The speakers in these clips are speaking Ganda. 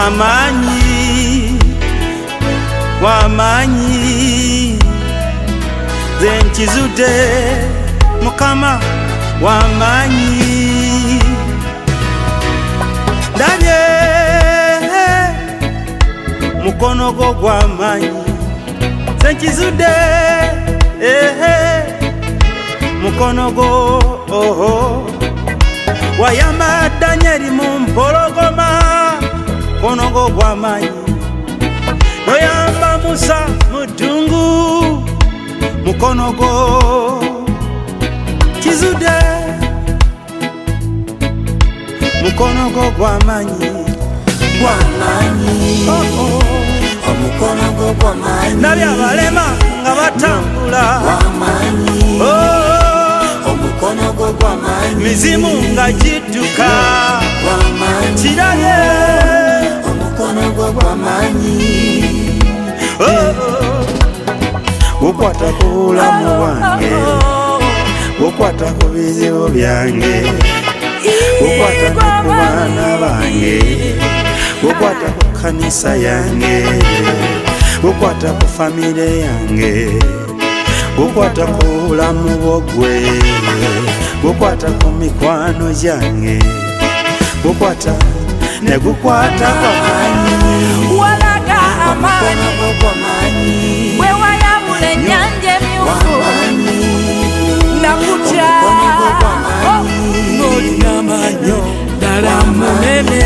wamanyi wamanyi nze nkizude Mukama wamanyi ndabye mukono gwo gwamanyi nze nkizude mukono gwo wayamba Danyeri mu mpologoma mukono gwo gwamanyi noyamba Musa mu ddungu mukono gwo kizude mukono gwo gwamanyi omukono gwo gwamanyi nabye abalema nga batambula omukono gwo gwamanyi mizimu nga gidduka kirabye omukono gwo gwamanyi gukwata ku bulamu bwange gukwata ku bizibu byange gukwata ku baana bange gukwata ku kanisa yange gukwata ku famire yange gukwata ku bulamu bwogwe gukwata ku mikwano gyange gukwata ne gukwata kwamanyi walaga amaanyi wewayabula ennyanja emyufu nakutya ng'olina amanyo ddala munene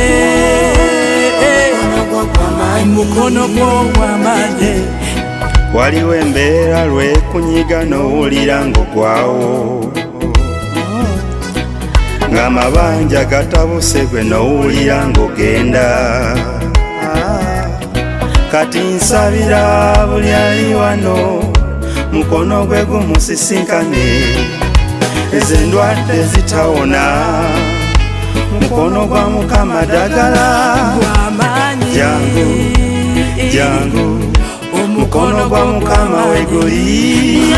mukono gwo gw'amaanyi waliwo embeera lwekunyiga n'owulira ng'ogwawo ng'amabanja gatabuse gwe n'owulira ng'ogenda kati nsabira buli ali wano mukono gwe gumusisinkane ezo endwadde zitawona mukono gwa Mukama ddagala jangu jangu omukono gwa Mukama weguli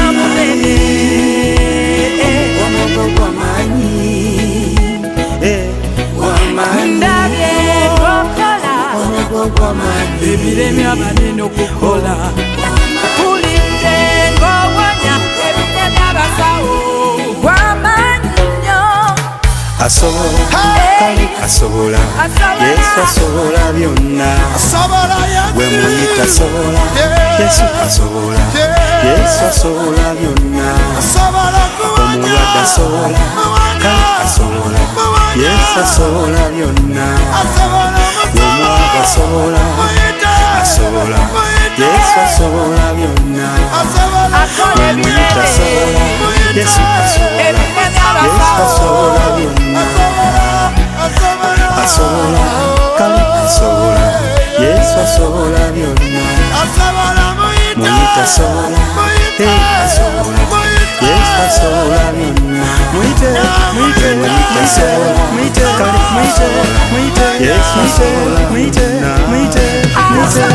omukono gwo gwamanyi ndabye okola omukono gwo gwamanyi ebiremi abanene okukola kulidde ng'owonya ebiremi abasawo gwamanyi nnyo asobola kale asobola Yesu asobola byonna gwe muyita asobola Yesu asobola Yesu asobola byonna omulwadde asobola kale asobola Yesu asobola byonna omwaga asobola asobola Yesu asobola byonna gwe muyita asobola Yesu asobola Yesu asobola byonna asobola kale asobola Yesu asobola byonna muyita asobola asobola Yesu asobola byonna muyite muyite muyite asobola muyite kale muyite Yesu asobola muyite muyite muyite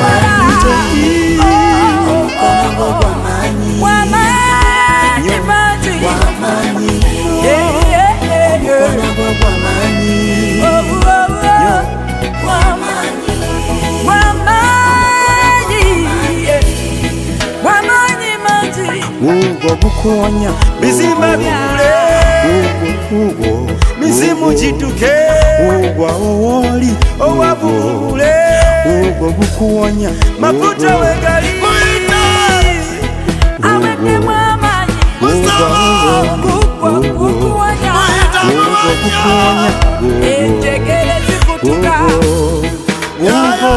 omukono gwo gwamanyi wamanyi mangi gwamanyi omukono gwo gwamanyi ugwo gukuwonya bizimba bibule ugwo mizimu gidduke ugwo owoli owabule ugwo gukuwonya mafuta wegali awedemu amaanyi ugwo gukuwonya enjegere zikutuka ugwo